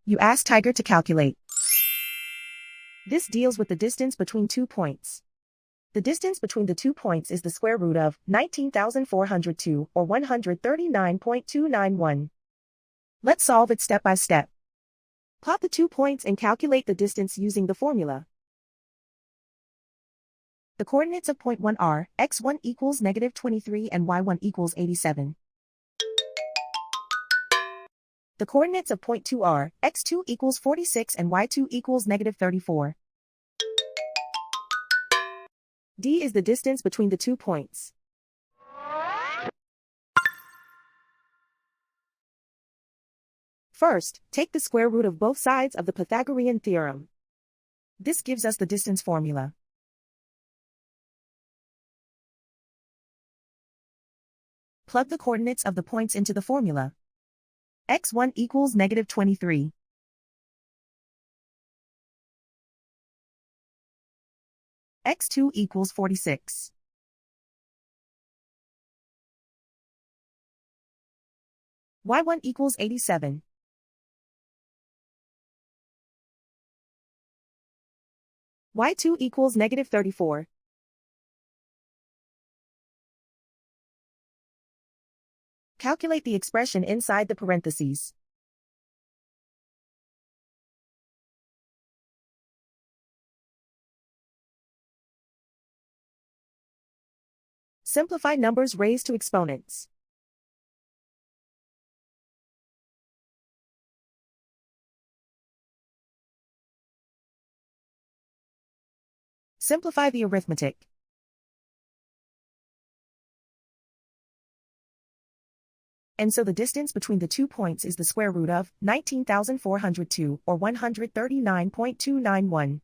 You ask Tiger to calculate. This deals with the distance between 2 points. The distance between the 2 points is the square root of 19,402 or 139.291. Let's solve it step by step. Plot the 2 points and calculate the distance using the formula. The coordinates of point 1 are x1 equals -23 and y1 equals 87. The coordinates of point 2 are x2 equals 46 and y2 equals -34. D is the distance between the 2 points. First, take the square root of both sides of the Pythagorean theorem. This gives us the distance formula. Plug the coordinates of the points into the formula. x1 equals -23. x2 equals 46. y1 equals 87. y2 equals -34. Calculate the expression inside the parentheses. Simplify numbers raised to exponents. Simplify the arithmetic. And so the distance between the 2 points is the square root of 19,402 or 139.291.